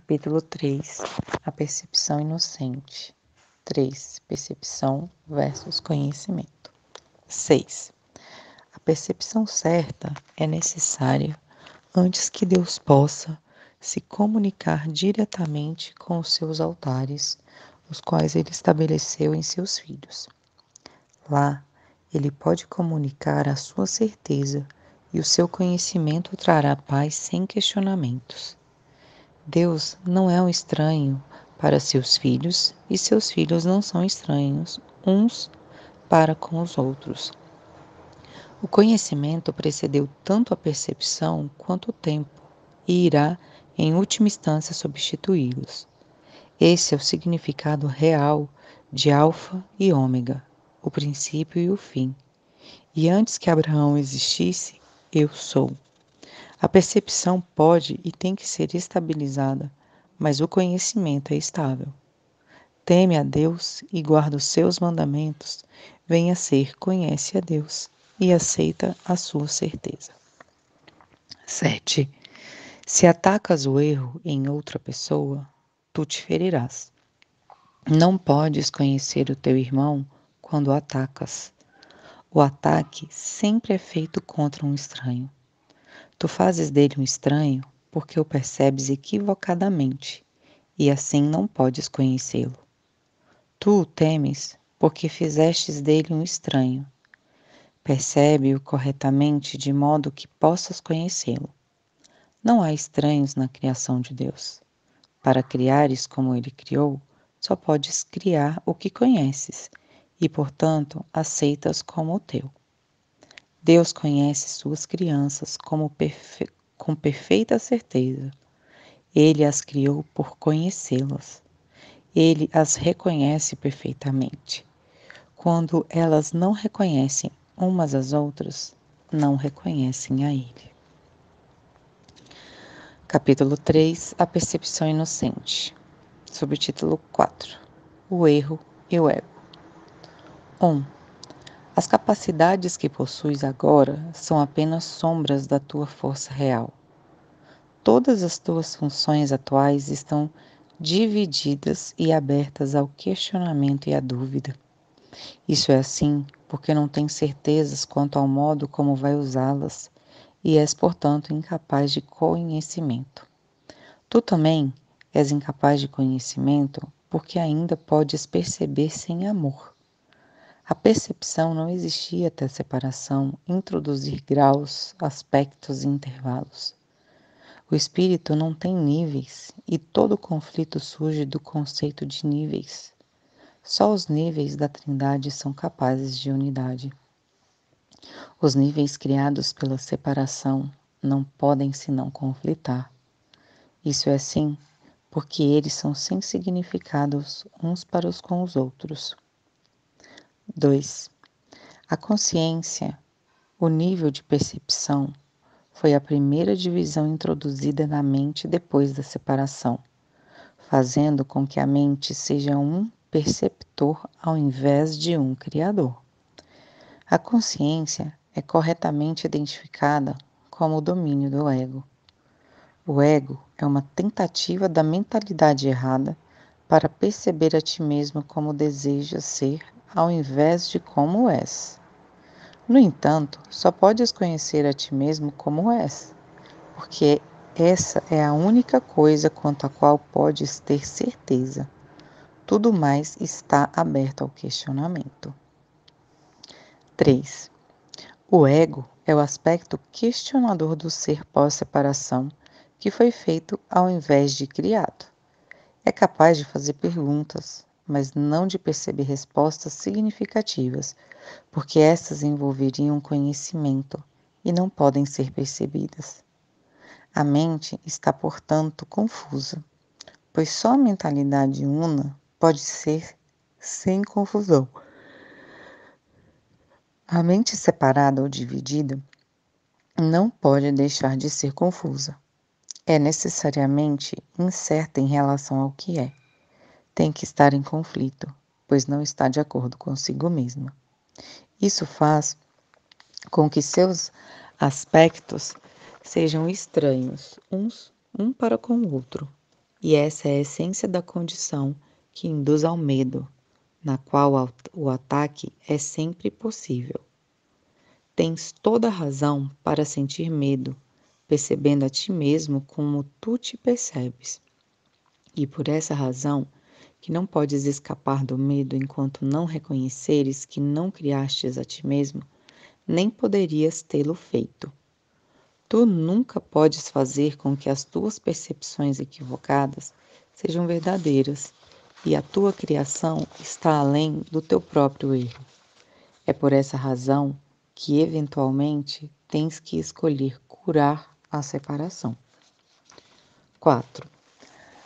Capítulo 3. A percepção inocente. 3. Percepção versus conhecimento. 6. A percepção certa é necessária antes que Deus possa se comunicar diretamente com os seus altares, os quais ele estabeleceu em seus filhos. Lá, ele pode comunicar a sua certeza e o seu conhecimento trará paz sem questionamentos. Deus não é um estranho para seus filhos e seus filhos não são estranhos uns para com os outros. O conhecimento precedeu tanto a percepção quanto o tempo e irá, em última instância, substituí-los. Esse é o significado real de Alfa e Ômega, o princípio e o fim. E antes que Abraão existisse, eu sou. A percepção pode e tem que ser estabilizada, mas o conhecimento é estável. Teme a Deus e guarda os seus mandamentos, venha a ser conhece a Deus e aceita a sua certeza. 7. Se atacas o erro em outra pessoa, tu te ferirás. Não podes conhecer o teu irmão quando o atacas. O ataque sempre é feito contra um estranho. Tu fazes dele um estranho porque o percebes equivocadamente, e assim não podes conhecê-lo. Tu o temes porque fizestes dele um estranho. Percebe-o corretamente de modo que possas conhecê-lo. Não há estranhos na criação de Deus. Para criares como ele criou, só podes criar o que conheces, e, portanto, aceitas como o teu. Deus conhece suas crianças com perfeita certeza. Ele as criou por conhecê-las. Ele as reconhece perfeitamente. Quando elas não reconhecem umas às outras, não reconhecem a Ele. Capítulo 3. A percepção inocente. Subtítulo 4. O erro e o ego. 1. As capacidades que possuis agora são apenas sombras da tua força real. Todas as tuas funções atuais estão divididas e abertas ao questionamento e à dúvida. Isso é assim porque não tens certezas quanto ao modo como vai usá-las e és, portanto, incapaz de conhecimento. Tu também és incapaz de conhecimento porque ainda podes perceber sem amor. A percepção não existia até a separação, introduzir graus, aspectos e intervalos. O espírito não tem níveis e todo conflito surge do conceito de níveis. Só os níveis da Trindade são capazes de unidade. Os níveis criados pela separação não podem senão conflitar. Isso é assim porque eles são sem significados uns para os com os outros. 2. A consciência, o nível de percepção, foi a primeira divisão introduzida na mente depois da separação, fazendo com que a mente seja um perceptor ao invés de um criador. A consciência é corretamente identificada como o domínio do ego. O ego é uma tentativa da mentalidade errada para perceber a ti mesmo como desejas ser ao invés de como és. No entanto, só podes conhecer a ti mesmo como és, porque essa é a única coisa quanto à qual podes ter certeza. Tudo mais está aberto ao questionamento. 3. O ego é o aspecto questionador do ser pós-separação que foi feito ao invés de criado. É capaz de fazer perguntas, mas não de perceber respostas significativas, porque essas envolveriam conhecimento e não podem ser percebidas. A mente está, portanto, confusa, pois só a mentalidade una pode ser sem confusão. A mente separada ou dividida não pode deixar de ser confusa. É necessariamente incerta em relação ao que é. Tem que estar em conflito, pois não está de acordo consigo mesma. Isso faz com que seus aspectos sejam estranhos um para com o outro, e essa é a essência da condição que induz ao medo, na qual o ataque é sempre possível. Tens toda a razão para sentir medo, percebendo a ti mesmo como tu te percebes. E por essa razão, que não podes escapar do medo enquanto não reconheceres que não criastes a ti mesmo, nem poderias tê-lo feito. Tu nunca podes fazer com que as tuas percepções equivocadas sejam verdadeiras, e a tua criação está além do teu próprio erro. É por essa razão que, eventualmente, tens que escolher curar a separação. 4.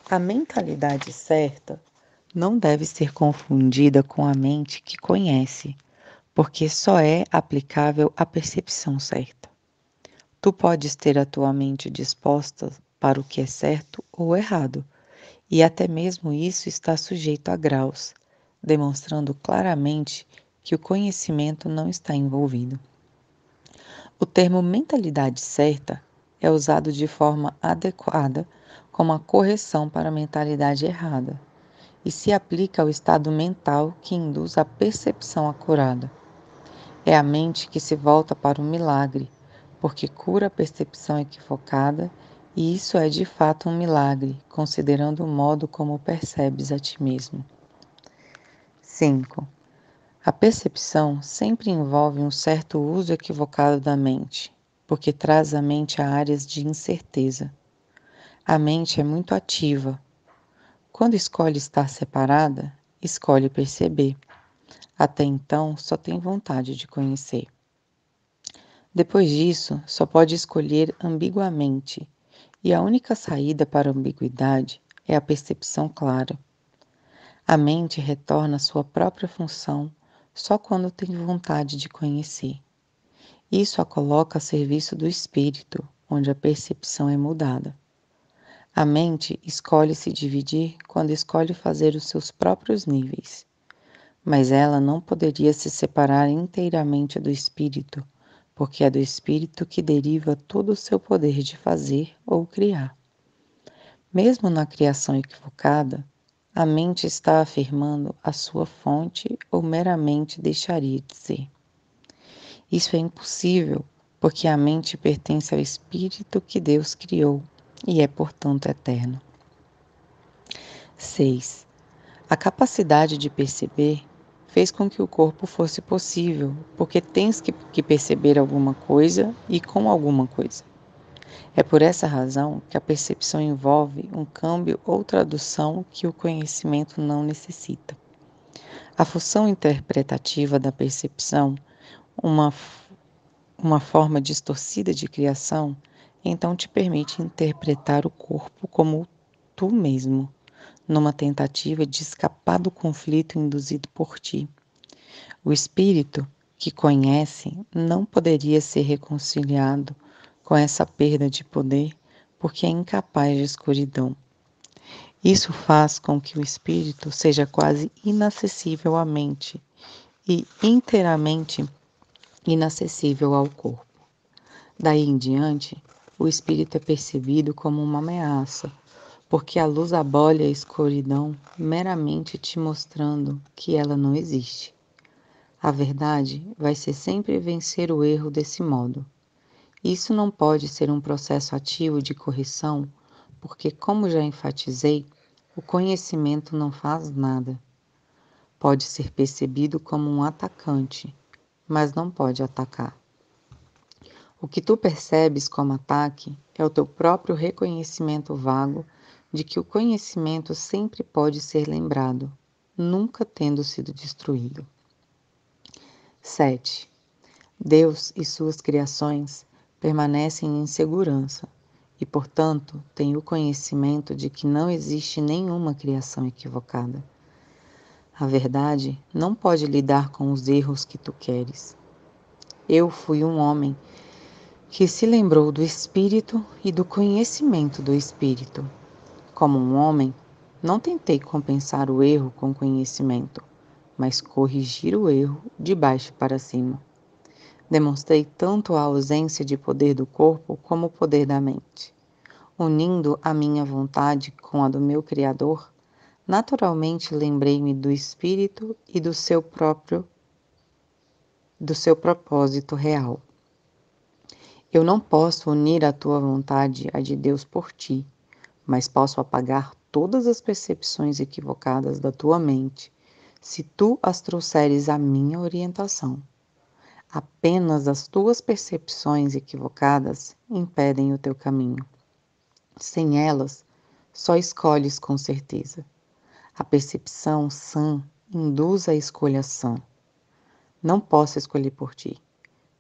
A mentalidade certa não deve ser confundida com a mente que conhece, porque só é aplicável à percepção certa. Tu podes ter a tua mente disposta para o que é certo ou errado, e até mesmo isso está sujeito a graus, demonstrando claramente que o conhecimento não está envolvido. O termo mentalidade certa é usado de forma adequada como a correção para a mentalidade errada, e se aplica ao estado mental que induz a percepção acurada. É a mente que se volta para o milagre, porque cura a percepção equivocada, e isso é de fato um milagre, considerando o modo como percebes a ti mesmo. 5. A percepção sempre envolve um certo uso equivocado da mente, porque traz a mente a áreas de incerteza. A mente é muito ativa. Quando escolhe estar separada, escolhe perceber. Até então, só tem vontade de conhecer. Depois disso, só pode escolher ambiguamente, e a única saída para a ambiguidade é a percepção clara. A mente retorna à sua própria função só quando tem vontade de conhecer. Isso a coloca a serviço do espírito, onde a percepção é mudada. A mente escolhe se dividir quando escolhe fazer os seus próprios níveis, mas ela não poderia se separar inteiramente do espírito, porque é do espírito que deriva todo o seu poder de fazer ou criar. Mesmo na criação equivocada, a mente está afirmando a sua fonte ou meramente deixaria de ser. Isso é impossível, porque a mente pertence ao espírito que Deus criou e é, portanto, eterno. 6. A capacidade de perceber fez com que o corpo fosse possível, porque tens que perceber alguma coisa e com alguma coisa. É por essa razão que a percepção envolve um câmbio ou tradução que o conhecimento não necessita. A função interpretativa da percepção, uma forma distorcida de criação, então te permite interpretar o corpo como tu mesmo, numa tentativa de escapar do conflito induzido por ti. O espírito que conhece não poderia ser reconciliado com essa perda de poder porque é incapaz de escuridão. Isso faz com que o espírito seja quase inacessível à mente e inteiramente inacessível ao corpo. Daí em diante, o espírito é percebido como uma ameaça, porque a luz abole a escuridão meramente te mostrando que ela não existe. A verdade vai ser sempre vencer o erro desse modo. Isso não pode ser um processo ativo de correção, porque, como já enfatizei, o conhecimento não faz nada. Pode ser percebido como um atacante, mas não pode atacar. O que tu percebes como ataque é o teu próprio reconhecimento vago de que o conhecimento sempre pode ser lembrado, nunca tendo sido destruído. 7. Deus e suas criações permanecem em segurança e, portanto, têm o conhecimento de que não existe nenhuma criação equivocada. A verdade não pode lidar com os erros que tu queres. Eu fui um homem que se lembrou do Espírito e do conhecimento do Espírito. Como um homem, não tentei compensar o erro com conhecimento, mas corrigir o erro de baixo para cima. Demonstrei tanto a ausência de poder do corpo como o poder da mente. Unindo a minha vontade com a do meu Criador, naturalmente lembrei-me do Espírito e do seu propósito real. Eu não posso unir a tua vontade à de Deus por ti, mas posso apagar todas as percepções equivocadas da tua mente, se tu as trouxeres à minha orientação. Apenas as tuas percepções equivocadas impedem o teu caminho. Sem elas, só escolhes com certeza. A percepção sã induz a escolha sã. Não posso escolher por ti,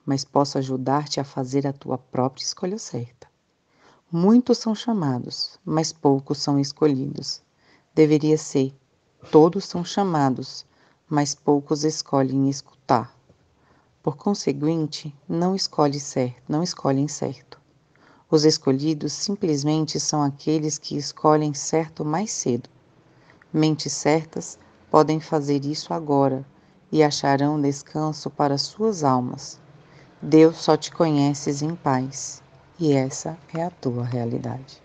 mas posso ajudar-te a fazer a tua própria escolha certa. Muitos são chamados, mas poucos são escolhidos. Deveria ser, todos são chamados, mas poucos escolhem escutar. Por conseguinte, não escolhem certo. Os escolhidos simplesmente são aqueles que escolhem certo mais cedo. Mentes certas podem fazer isso agora e acharão descanso para suas almas. Deus só te conheces em paz, e essa é a tua realidade.